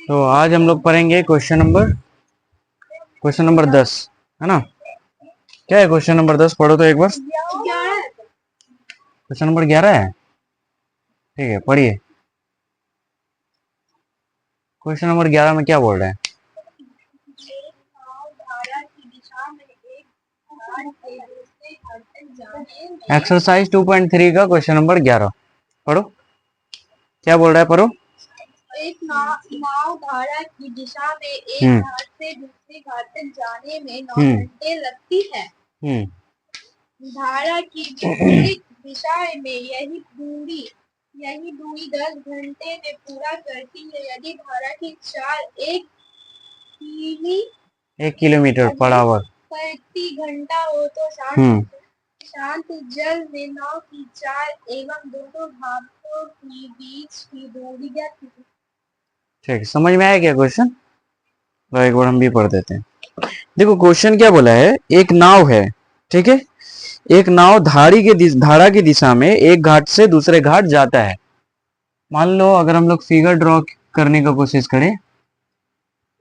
तो आज हम लोग पढ़ेंगे क्वेश्चन नंबर 10, है ना। क्या है क्वेश्चन नंबर 10? पढ़ो तो एक बार। क्वेश्चन नंबर 11 है, ठीक है, पढ़िए। क्वेश्चन नंबर 11 में क्या बोल रहे हैं? एक्सरसाइज 2.3 का क्वेश्चन नंबर 11 पढ़ो। क्या बोल रहा है, पढ़ो। एक नाव धारा की दिशा में एक घाट से दूसरे घाट तक जाने में 9 घंटे लगती है। धारा की विपरीत दिशा में यही दूरी 10 घंटे में पूरा करती है। यदि धारा की चाल 1 किलोमीटर पर आवर प्रति घंटा हो तो शांत जल में नाव की चाल एवं दोनों घाटों के बीच की दूरी ज्ञात कीजिए। ठीक, समझ में आया क्या क्वेश्चन? तो एक बार हम भी पढ़ देते हैं। देखो क्वेश्चन क्या बोला है, एक नाव है, ठीक है। एक नाव धारा की दिशा में एक घाट से दूसरे घाट जाता है। मान लो अगर हम लोग फिगर ड्रॉ करने का कोशिश करें,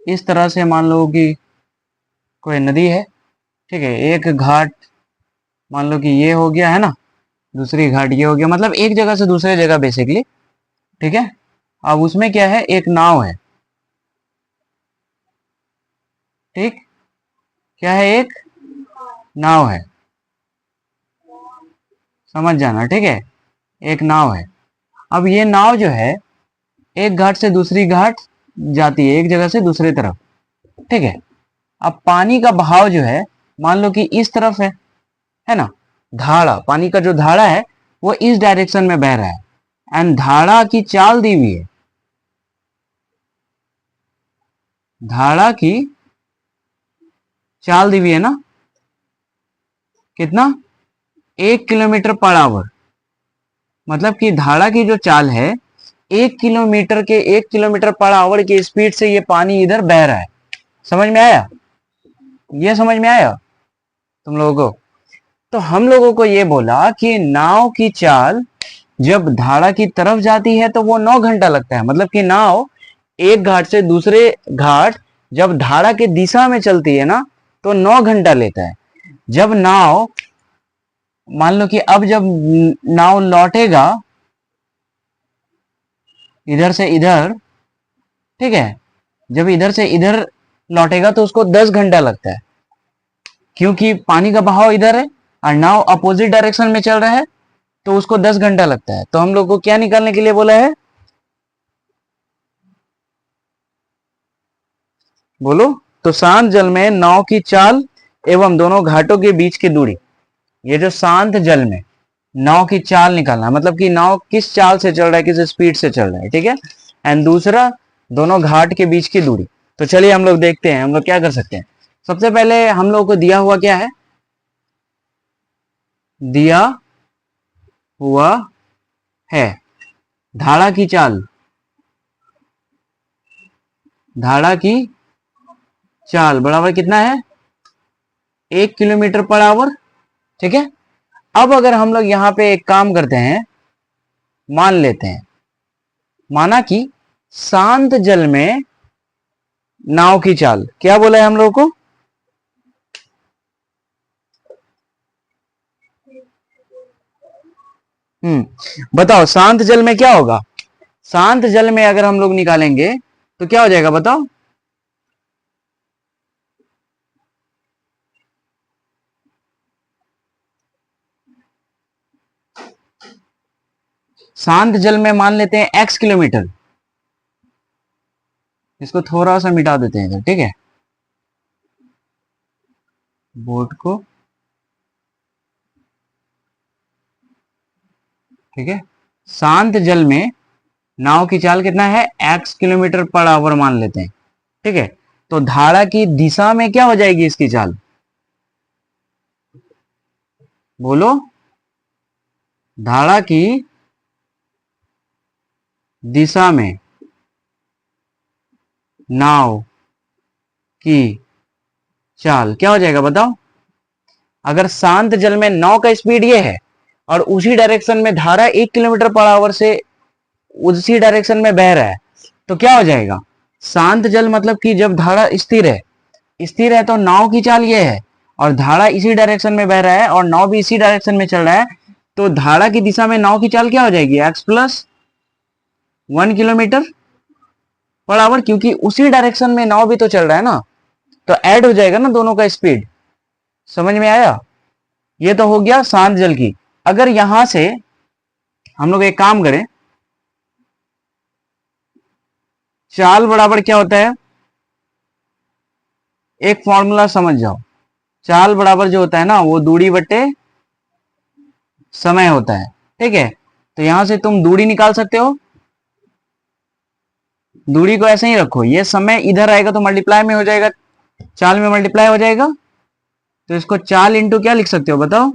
इस तरह से मान लो कि कोई नदी है, ठीक है। एक घाट मान लो कि ये हो गया, है ना। दूसरी घाट ये हो गया, मतलब एक जगह से दूसरे जगह बेसिकली, ठीक है। अब उसमें क्या है, एक नाव है, ठीक। क्या है? एक नाव है, समझ जाना, ठीक है। एक नाव है। अब ये नाव जो है एक घाट से दूसरी घाट जाती है, एक जगह से दूसरी तरफ, ठीक है। अब पानी का बहाव जो है मान लो कि इस तरफ है ना। धारा, पानी का जो धारा है वो इस डायरेक्शन में बह रहा है, एंड धारा की चाल दी हुई है। धारा की चाल दी हुई है ना, कितना? 1 किलोमीटर पर आवर। मतलब कि धारा की जो चाल है 1 किलोमीटर पर आवर की स्पीड से ये पानी इधर बह रहा है। समझ में आया? ये समझ में आया तुम लोगों को? तो हम लोगों को ये बोला कि नाव की चाल जब धारा की तरफ जाती है तो वो 9 घंटा लगता है। मतलब कि नाव एक घाट से दूसरे घाट जब धारा के दिशा में चलती है ना तो 9 घंटा लेता है। जब नाव मान लो कि अब जब नाव लौटेगा इधर से इधर, ठीक है, जब इधर से इधर लौटेगा तो उसको 10 घंटा लगता है, क्योंकि पानी का बहाव इधर है और नाव अपोजिट डायरेक्शन में चल रहा है, तो उसको 10 घंटा लगता है। तो हम लोग को क्या निकालने के लिए बोला है, बोलो। तो शांत जल में नाव की चाल एवं दोनों घाटों के बीच की दूरी, ये जो शांत जल में नाव की चाल निकालना, मतलब कि नाव किस चाल से चल रहा है, किस स्पीड से चल रहा है, ठीक है। एंड दूसरा, दोनों घाट के बीच की दूरी। तो चलिए हम लोग देखते हैं हम लोग क्या कर सकते हैं। सबसे पहले हम लोग को दिया हुआ क्या है, दिया हुआ है धारा की चाल। धारा की चाल बराबर कितना है, 1 किलोमीटर पर आवर, ठीक है। अब अगर हम लोग यहाँ पे एक काम करते हैं, मान लेते हैं, माना कि शांत जल में नाव की चाल, क्या बोला है हम लोग को, बताओ शांत जल में क्या होगा। शांत जल में अगर हम लोग निकालेंगे तो क्या हो जाएगा, बताओ। शांत जल में मान लेते हैं x किलोमीटर, इसको थोड़ा सा मिटा देते हैं इधर, ठीक है, बोर्ड को, ठीक है। शांत जल में नाव की चाल कितना है, x किलोमीटर पर आवर मान लेते हैं, ठीक है। तो धारा की दिशा में क्या हो जाएगी इसकी चाल, बोलो। धारा की दिशा में नाव की चाल क्या हो जाएगा, बताओ। अगर शांत जल में नाव का स्पीड ये है और उसी डायरेक्शन में धारा 1 किलोमीटर पर आवर से उसी डायरेक्शन में बह रहा है, तो क्या हो जाएगा, शांत जल मतलब कि जब धारा स्थिर है, स्थिर है तो नाव की चाल ये है, और धारा इसी डायरेक्शन में बह रहा है और नाव भी इसी डायरेक्शन में चल रहा है, तो धारा की दिशा में नाव की चाल क्या हो जाएगी, x plus 1 kilometre per hour, क्योंकि उसी डायरेक्शन में नाव भी तो चल रहा है ना, तो ऐड हो जाएगा ना दोनों का स्पीड। समझ में आया? ये तो हो गया शांत जल की। अगर यहां से हम लोग एक काम करें, चाल बराबर क्या होता है, एक फॉर्मूला समझ जाओ। चाल बराबर जो होता है ना वो दूरी बटे समय होता है, ठीक है। तो यहां से तुम दूरी निकाल सकते हो, दूरी को ऐसे ही रखो, ये समय इधर आएगा तो मल्टीप्लाई में हो जाएगा, चाल में मल्टीप्लाई हो जाएगा, तो इसको चाल इंटू क्या लिख सकते हो बताओ,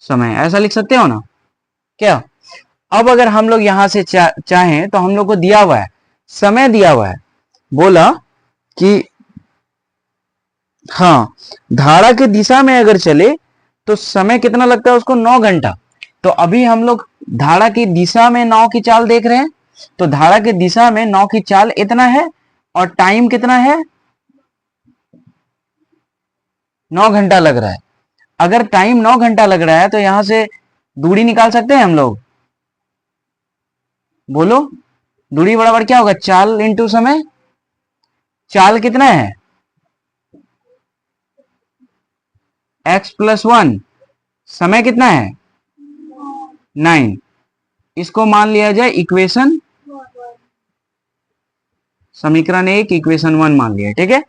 समय, ऐसा लिख सकते हो ना क्या। अब अगर हम लोग यहां से चाहें तो हम लोग को दिया हुआ है, समय दिया हुआ है, बोला कि हाँ धारा की दिशा में अगर चले तो समय कितना लगता है उसको, 9 घंटा। तो अभी हम लोग धारा की दिशा में नाव की चाल देख रहे हैं, तो धारा की दिशा में नाव की चाल इतना है और टाइम कितना है, 9 घंटा लग रहा है। अगर टाइम 9 घंटा लग रहा है तो यहां से दूरी निकाल सकते हैं हम लोग, बोलो दूरी बराबर क्या होगा, चाल इंटू समय। चाल कितना है, x प्लस 1, समय कितना है 9, इसको मान लिया जाए इक्वेशन, समीकरण 1 इक्वेशन 1 मान लिया, ठीक है।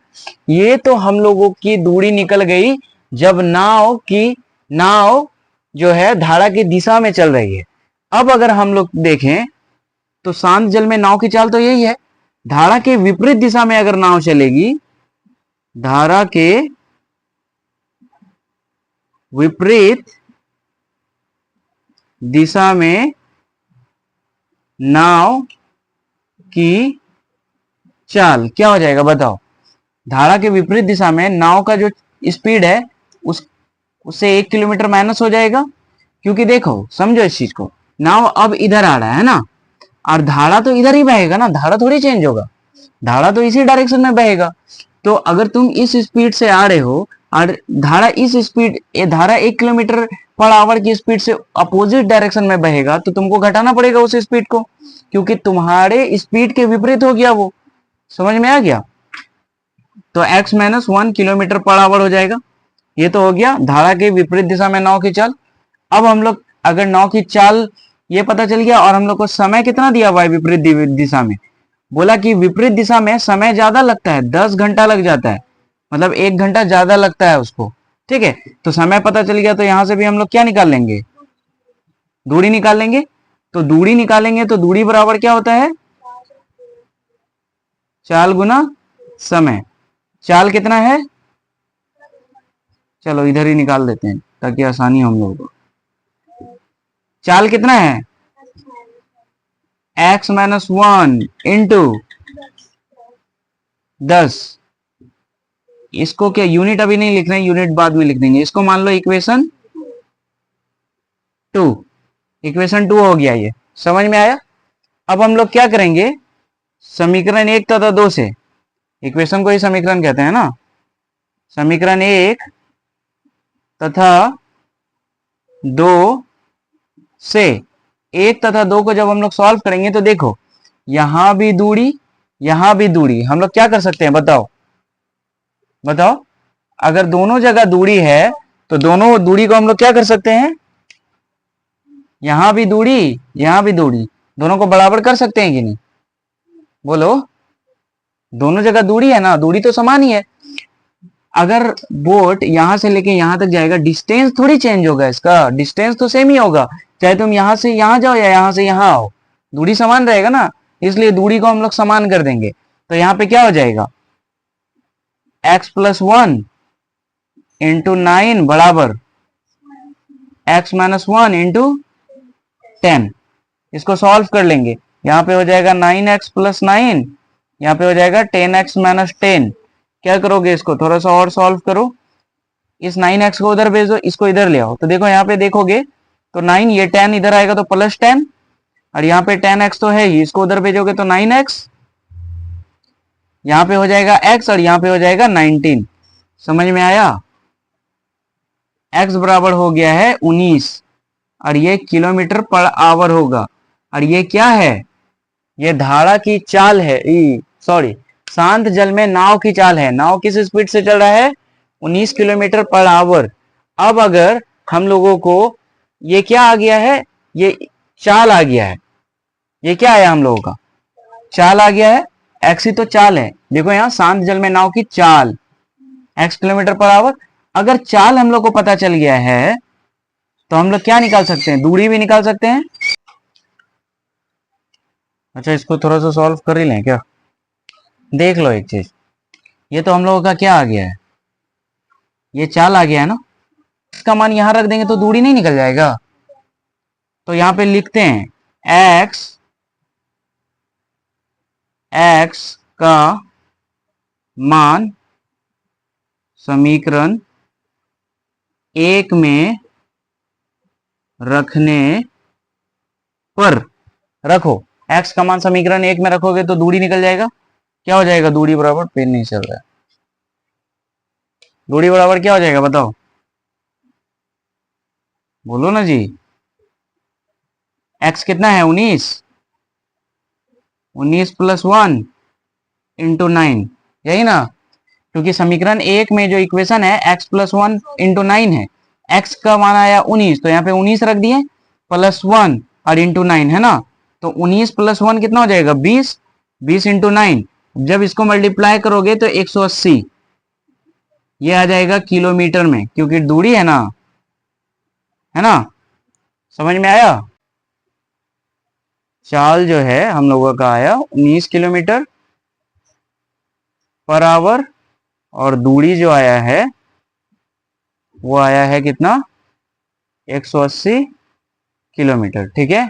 ये तो हम लोगों की दूरी निकल गई जब नाव जो है धारा की दिशा में चल रही है। अब अगर हम लोग देखें तो शांत जल में नाव की चाल तो यही है, धारा के विपरीत दिशा में अगर नाव चलेगी, धारा के विपरीत दिशा में नाव की चाल क्या हो जाएगा बताओ, धारा के विपरीत दिशा में नाव का जो स्पीड है उससे 1 किलोमीटर माइनस हो जाएगा, क्योंकि देखो समझो इस चीज को, नाव अब इधर आ रहा है ना, और धारा तो इधर ही बहेगा ना, धारा थोड़ी चेंज होगा, धारा तो इसी डायरेक्शन में बहेगा। तो अगर तुम इस स्पीड से आ रहे हो और धारा इस स्पीड, धारा 1 किलोमीटर पर आवर की स्पीड से अपोजिट डायरेक्शन में बहेगा, तो तुमको घटाना पड़ेगा उस स्पीड को, क्योंकि तुम्हारे स्पीड के विपरीत हो गया वो। समझ में आ गया? तो x minus 1 kilometre per hour हो जाएगा। ये तो हो गया धारा के विपरीत दिशा में नाव की चाल। अब हम लोग अगर नाव की चाल ये पता चल गया और हम लोग को समय कितना दिया हुआ है विपरीत दिशा में, बोला कि विपरीत दिशा में समय ज्यादा लगता है, 10 घंटा लग जाता है, मतलब 1 घंटा ज्यादा लगता है उसको, ठीक है। तो समय पता चल गया, तो यहां से भी हम लोग क्या निकाल लेंगे, दूरी निकाल लेंगे। तो दूरी निकालेंगे तो दूरी बराबर क्या होता है, चाल गुना समय। चाल कितना है, चलो इधर ही निकाल देते हैं ताकि आसानी हो हम लोगों को। चाल कितना है, x माइनस 1 इंटू 10। इसको क्या यूनिट अभी नहीं लिख रहे हैं, यूनिट बाद में लिख देंगे। इसको मान लो इक्वेशन 2, इक्वेशन 2 हो गया ये। समझ में आया? अब हम लोग क्या करेंगे, समीकरण 1 तथा 2 से, इक्वेशन को ही समीकरण कहते हैं ना, समीकरण 1 तथा 2 से, 1 तथा 2 को जब हम लोग सॉल्व करेंगे तो देखो यहां भी दूरी, यहां भी दूरी, हम लोग क्या कर सकते हैं बताओ, बताओ। अगर दोनों जगह दूरी है तो दोनों दूरी को हम लोग क्या कर सकते हैं, यहां भी दूरी यहां भी दूरी, दोनों को बराबर कर सकते हैं कि नहीं, बोलो। दोनों जगह दूरी है ना, दूरी तो समान ही है। अगर बोट यहां से लेके यहां तक जाएगा, डिस्टेंस थोड़ी चेंज होगा, इसका डिस्टेंस तो सेम ही होगा, चाहे तुम यहां से यहां जाओ या यहां से यहां आओ, दूरी समान रहेगा ना, इसलिए दूरी को हम लोग समान कर देंगे। तो यहां पे क्या हो जाएगा, x प्लस 1 इंटू 9 बराबर x माइनस 1 इंटू 10। इसको सॉल्व कर लेंगे, यहाँ पे हो जाएगा 9x प्लस 9, यहाँ पे हो जाएगा 10x माइनस 10। क्या करोगे, इसको थोड़ा सा और सॉल्व करो, इस 9x को उधर भेज दो, इसको इधर ले आओ। तो देखो यहाँ पे देखोगे तो 9, ये 10 इधर आएगा तो प्लस 10, और यहाँ पे 10x तो है ही, इसको उधर भेजोगे तो 9x यहाँ पे हो जाएगा x और यहाँ पे हो जाएगा 19। समझ में आया? x बराबर हो गया है 19 और ये किलोमीटर पर आवर होगा। और ये क्या है? ये धारा की चाल है, सॉरी, शांत जल में नाव की चाल है। नाव किस स्पीड से चल रहा है? 19 किलोमीटर पर आवर। अब अगर हम लोगों को ये क्या आ गया है? ये चाल आ गया है। ये क्या आया हम लोगों का? चाल आ गया है। एक्स ही तो चाल है। देखो यहाँ शांत जल में नाव की चाल x किलोमीटर पर आवर। अगर चाल हम लोग को पता चल गया है तो हम लोग क्या निकाल सकते हैं? दूरी भी निकाल सकते हैं। अच्छा, इसको थोड़ा सा सॉल्व कर ही लें क्या? देख लो एक चीज, ये तो हम लोगों का क्या आ गया है? ये चाल आ गया है ना। इसका मान यहां रख देंगे तो दूरी नहीं निकल जाएगा। तो यहां पे लिखते हैं x का मान समीकरण 1 में रखने पर, रखो x का मान समीकरण 1 में रखोगे तो दूरी निकल जाएगा। क्या हो जाएगा? दूरी बराबर, पेन नहीं चल रहा है, दूरी बराबर क्या हो जाएगा बताओ? बोलो ना जी। x कितना है? 19 प्लस 1 इंटू 9, यही ना? क्योंकि समीकरण 1 में जो इक्वेशन है x प्लस 1 इंटू 9 है। x का मान आया 19 तो यहाँ पे 19 रख दिए, प्लस 1 और इंटू 9 है ना। तो 19 प्लस 1 कितना हो जाएगा? 20। 20 इंटू 9, जब इसको मल्टीप्लाई करोगे तो 180 ये आ जाएगा किलोमीटर में, क्योंकि दूरी है ना, है ना। समझ में आया? चाल जो है हम लोगों का आया 19 किलोमीटर पर आवर और दूरी जो आया है वो आया है कितना? 180 किलोमीटर। ठीक है,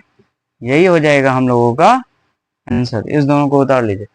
यही हो जाएगा हम लोगों का आंसर। इस दोनों को उतार लीजिए।